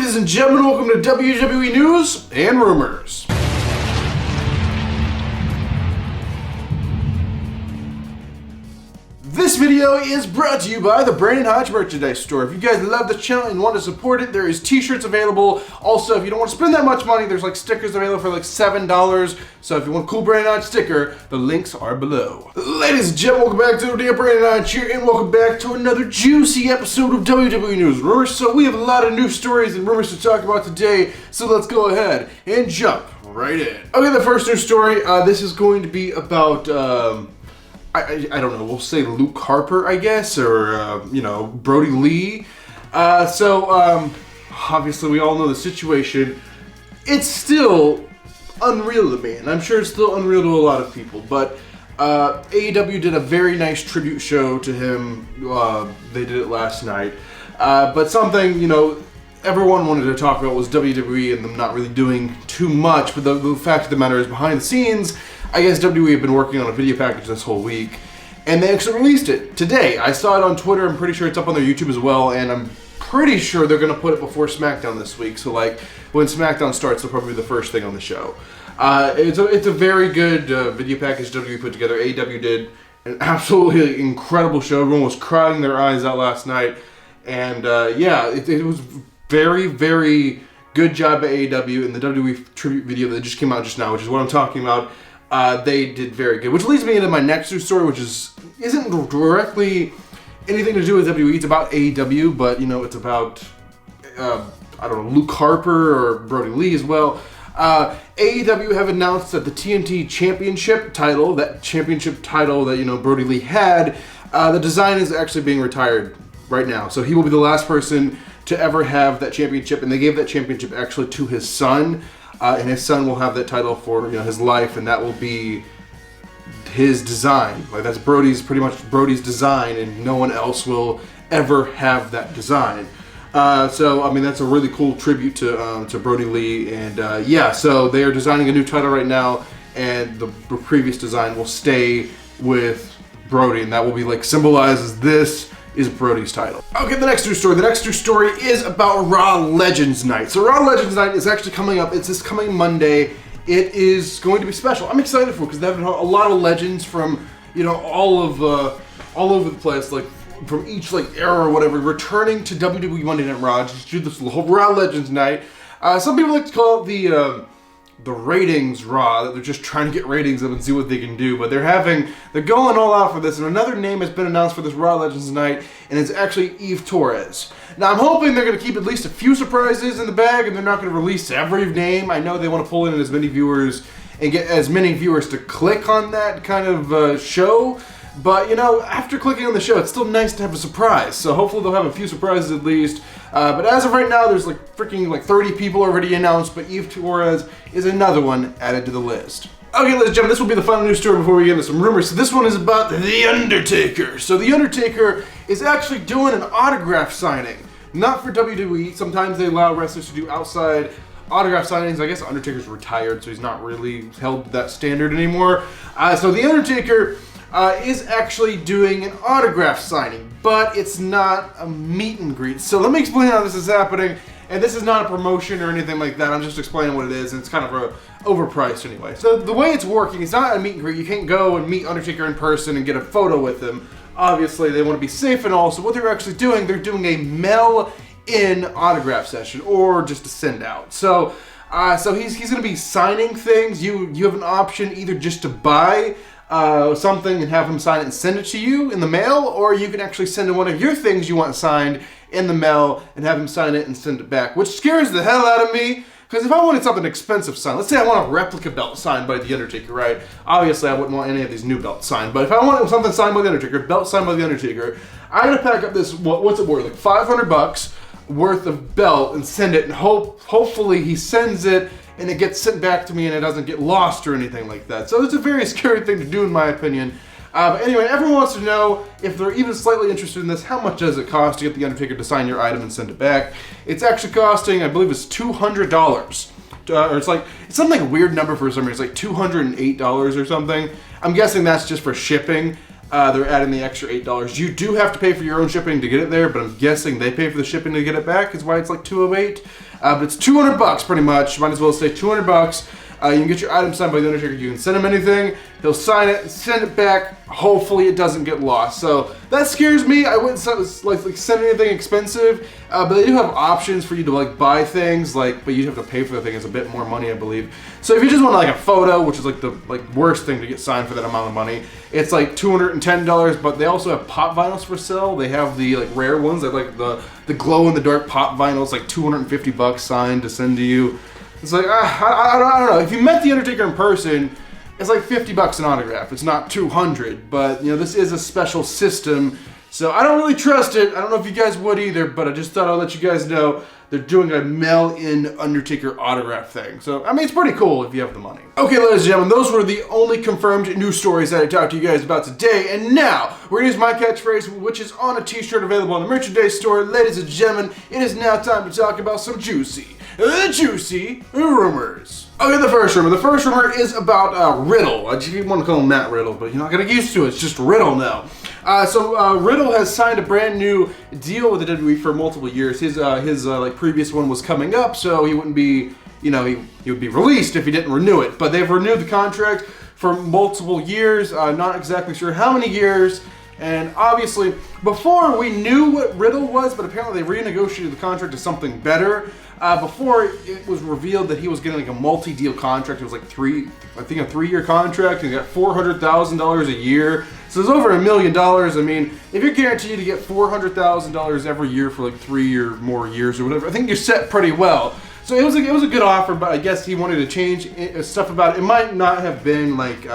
Ladies and gentlemen, welcome to WWE News and Rumors. This video is brought to you by the Brandon Hodge merchandise store. If you guys love the channel and want to support it, there is t-shirts available. Also, if you don't want to spend that much money, there's like stickers available for like $7. So if you want a cool Brandon Hodge sticker, the links are below. Ladies and gentlemen, welcome back to the Brandon Hodge here, and welcome back to another juicy episode of WWE News and Rumors. So we have a lot of news stories and rumors to talk about today, so let's go ahead and jump right in. Okay, the first news story, this is going to be about, I don't know, we'll say Luke Harper, I guess, or, Brody Lee. Obviously we all know the situation. It's still unreal to me, and I'm sure it's still unreal to a lot of people, but AEW did a very nice tribute show to him. They did it last night. But something, everyone wanted to talk about was WWE and them not really doing too much, but the fact of the matter is, behind the scenes, I guess WWE have been working on a video package this whole week, and they actually released it today. I saw it on Twitter. I'm pretty sure it's up on their YouTube as well, and I'm pretty sure they're going to put it before SmackDown this week. So, when SmackDown starts, it'll probably be the first thing on the show. It's a very good video package WWE put together. AEW did an absolutely incredible show. Everyone was crying their eyes out last night, and it was very, very good job by AEW in the WWE tribute video that just came out just now, which is what I'm talking about. They did very good, which leads me into my next news story, which isn't directly anything to do with WWE. It's about AEW, but it's about Luke Harper or Brody Lee as well. AEW have announced that the TNT Championship title, that Brody Lee had, the design is actually being retired right now. So he will be the last person to ever have that championship, and they gave that championship actually to his son. And his son will have that title for his life, and that will be his design. That's pretty much Brody's design, and no one else will ever have that design. That's a really cool tribute to Brody Lee, and so they are designing a new title right now, and the previous design will stay with Brody, and that will be symbolized as this is Brody's title. Okay, the next news story. The next news story is about Raw Legends Night. So Raw Legends Night is actually coming up. It's this coming Monday. It is going to be special. I'm excited for it because they have a lot of legends from all over the place, from each era or whatever, returning to WWE Monday Night Raw just to do this whole Raw Legends Night. Some people like to call it the ratings Raw, that they're just trying to get ratings up and see what they can do, but they're going all out for this, and another name has been announced for this Raw Legends Night, and it's actually Eve Torres. Now I'm hoping they're going to keep at least a few surprises in the bag, and they're not going to release every name. I know they want to pull in as many viewers and get as many viewers to click on that kind of show, but after clicking on the show, it's still nice to have a surprise, so hopefully they'll have a few surprises at least. But as of right now, there's 30 people already announced, but Eve Torres is another one added to the list. Okay, ladies and gentlemen, this will be the final news story before we get into some rumors. So this one is about The Undertaker. So The Undertaker is actually doing an autograph signing. Not for WWE. Sometimes they allow wrestlers to do outside autograph signings. I guess Undertaker's retired, so he's not really held to that standard anymore. So The Undertaker is actually doing an autograph signing, but it's not a meet and greet. So let me explain how this is happening, and this is not a promotion or anything like that. I'm just explaining what it is, and it's kind of overpriced anyway. So the way it's working, it's not a meet and greet. You can't go and meet Undertaker in person and get a photo with him. Obviously, they want to be safe and all, so what they're actually doing, they're doing a mail-in autograph session, or just a send-out. So he's going to be signing things. You have an option either just to buy something and have him sign it and send it to you in the mail, or you can actually send in one of your things you want signed in the mail and have him sign it and send it back, which scares the hell out of me, because if I wanted something expensive signed, let's say I want a replica belt signed by The Undertaker, right? Obviously I wouldn't want any of these new belts signed, but if I wanted something signed by The Undertaker, belt signed by The Undertaker, I gotta pack up this, what's it worth, $500 worth of belt and send it, and hopefully he sends it and it gets sent back to me and it doesn't get lost or anything like that. So it's a very scary thing to do in my opinion. But anyway, everyone wants to know, if they're even slightly interested in this, how much does it cost to get The Undertaker to sign your item and send it back? It's actually costing, I believe it's $200. Or it's something like a weird number for some reason. It's like $208 or something. I'm guessing that's just for shipping. they're adding the extra $8. You do have to pay for your own shipping to get it there, but I'm guessing they pay for the shipping to get it back, is why it's like $208. But it's $200 pretty much. Might as well say $200. You can get your item signed by the Undertaker. You can send him anything. He'll sign it, send it back. Hopefully it doesn't get lost. So that scares me. I wouldn't like send anything expensive, but they do have options for you to like buy things, but you have to pay for the thing. It's a bit more money, I believe. So if you just want like a photo, which is like the worst thing to get signed for that amount of money, it's like $210. But they also have pop vinyls for sale. They have the rare ones that like the glow in the dark pop vinyls, like $250 signed to send to you. It's like, I don't know. If you met The Undertaker in person, it's like $50 an autograph. It's not $200, but this is a special system, so I don't really trust it. I don't know if you guys would either, but I just thought I'd let you guys know they're doing a mail-in Undertaker autograph thing. So, I mean, it's pretty cool if you have the money. Okay, ladies and gentlemen, those were the only confirmed news stories that I talked to you guys about today, and now we're gonna use my catchphrase, which is on a t-shirt available on the merchandise store. Ladies and gentlemen, it is now time to talk about some juicy rumors. Okay, the first rumor. The first rumor is about Riddle. I just want to call him Matt Riddle, but you're not gonna get used to it. It's just Riddle now. So Riddle has signed a brand new deal with the WWE for multiple years. His previous one was coming up, so he wouldn't be, he would be released if he didn't renew it. But they've renewed the contract for multiple years. Not exactly sure how many years. And obviously, before we knew what Riddle was, but apparently they renegotiated the contract to something better. Before it was revealed that he was getting like a multi-deal contract. It was like a 3-year contract. He got $400,000 a year. So it's over $1 million. I mean, if you're guaranteed to get $400,000 every year for like 3 or more years or whatever, I think you're set pretty well. So it was a good offer, but I guess he wanted to change stuff about it. It might not have been like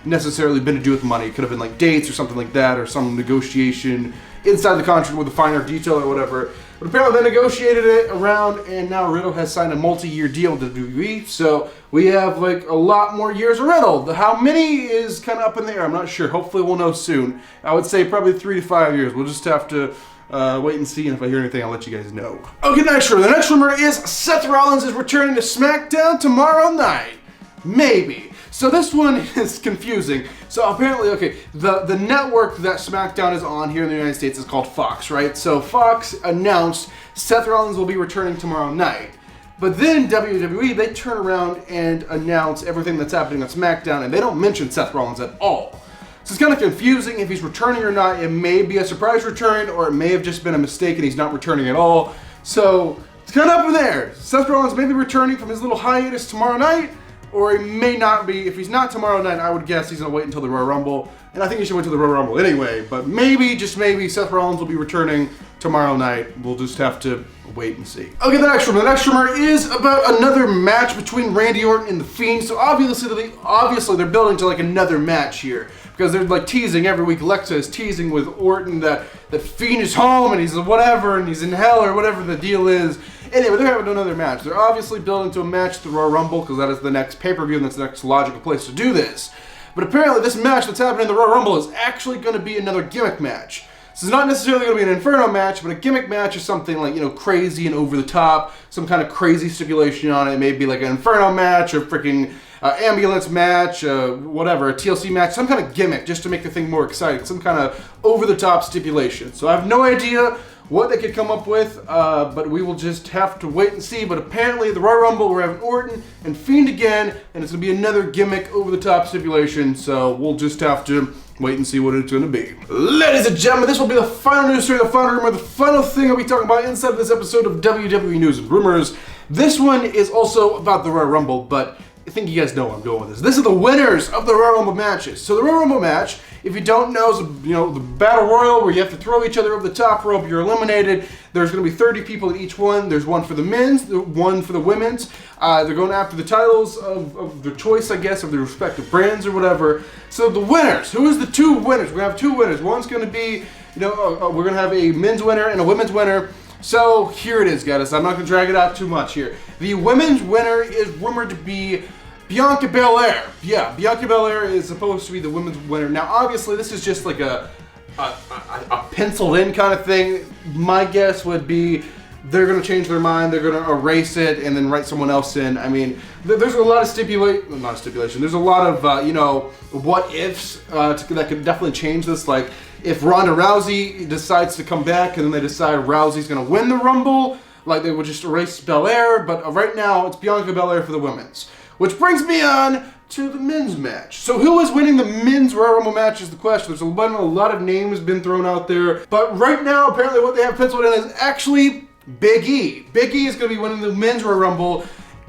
necessarily been to do with money. It could have been like dates or something like that, or some negotiation inside the contract with a finer detail or whatever. But apparently they negotiated it around, and now Riddle has signed a multi-year deal with the WWE. So we have like a lot more years of Riddle. How many is kind of up in the air. I'm not sure. Hopefully we'll know soon. I would say probably 3 to 5 years. We'll just have to wait and see, and if I hear anything, I'll let you guys know. Okay, next rumor. The next rumor is Seth Rollins is returning to SmackDown tomorrow night. Maybe. So this one is confusing. So apparently, okay, the network that SmackDown is on here in the United States is called Fox, right? So Fox announced Seth Rollins will be returning tomorrow night. But then WWE, they turn around and announce everything that's happening on SmackDown, and they don't mention Seth Rollins at all. So it's kind of confusing if he's returning or not. It may be a surprise return, or it may have just been a mistake and he's not returning at all. So it's kind of up in there. Seth Rollins may be returning from his little hiatus tomorrow night, or he may not be. If he's not tomorrow night, I would guess he's going to wait until the Royal Rumble. And I think he should wait until the Royal Rumble anyway. But maybe, just maybe, Seth Rollins will be returning tomorrow night. We'll just have to wait and see. Okay, the next rumor. The next rumor is about another match between Randy Orton and The Fiend. So obviously they're building to like another match here. Because they're like teasing every week. Alexa is teasing with Orton that Fiend is home and he's whatever and he's in hell or whatever the deal is. Anyway, they're having another match. They're obviously building to a match at the Royal Rumble because that is the next pay-per-view and that's the next logical place to do this. But apparently this match that's happening in the Royal Rumble is actually going to be another gimmick match. This is not necessarily going to be an Inferno match, but a gimmick match is something like, crazy and over the top. Some kind of crazy stipulation on it. It may be like an Inferno match or freaking ambulance match, whatever, a TLC match, some kind of gimmick just to make the thing more exciting. Some kind of over-the-top stipulation. So I have no idea what they could come up with, but we will just have to wait and see. But apparently, the Royal Rumble, we're having Orton and Fiend again, and it's going to be another gimmick, over-the-top stipulation, so we'll just have to wait and see what it's going to be. Ladies and gentlemen, this will be the final news story, the final rumor, the final thing I'll be talking about inside of this episode of WWE News and Rumors. This one is also about the Royal Rumble, but I think you guys know where I'm going with this. This are the winners of the Royal Rumble matches. So the Royal Rumble match, if you don't know, is the Battle Royal where you have to throw each other over the top rope. You're eliminated. There's going to be 30 people in each one. There's one for the men's, one for the women's. They're going after the titles of their choice, I guess, of their respective brands or whatever. So the winners, who is the two winners? We're going to have two winners. One's going to be, we're going to have a men's winner and a women's winner. So here it is, guys. I'm not going to drag it out too much here. The women's winner is rumored to be Bianca Belair. Yeah, Bianca Belair is supposed to be the women's winner. Now, obviously, this is just like a penciled-in kind of thing. My guess would be they're going to change their mind, they're going to erase it, and then write someone else in. I mean, there's a lot of stipulation, there's a lot of, you know, what ifs that could definitely change this. Like, if Ronda Rousey decides to come back and then they decide Rousey's going to win the Rumble, like, they would just erase Belair, but right now it's Bianca Belair for the women's. Which brings me on to the men's match. So who is winning the men's Royal Rumble match is the question. There's a lot of names been thrown out there, but right now apparently what they have penciled in is actually Big E. Big E is going to be winning the men's Royal Rumble.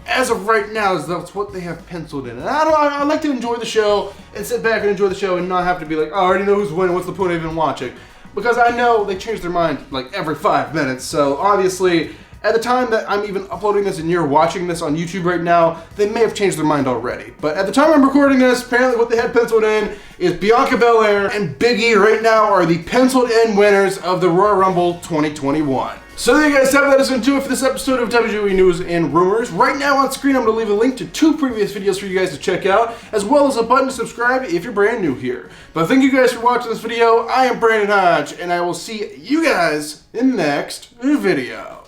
As of right now, that's what they have penciled in. And I like to enjoy the show and sit back and enjoy the show and not have to be like, oh, I already know who's winning, what's the point of even watching? Because I know they change their mind like every 5 minutes, so obviously at the time that I'm even uploading this and you're watching this on YouTube right now, they may have changed their mind already. But at the time I'm recording this, apparently what they had penciled in is Bianca Belair and Big E right now are the penciled in winners of the Royal Rumble 2021. So there you guys have that as into it for this episode of WWE News and Rumors. Right now on screen I'm going to leave a link to 2 previous videos for you guys to check out, as well as a button to subscribe if you're brand new here. But thank you guys for watching this video. I am Brandon Hodge, and I will see you guys in the next video.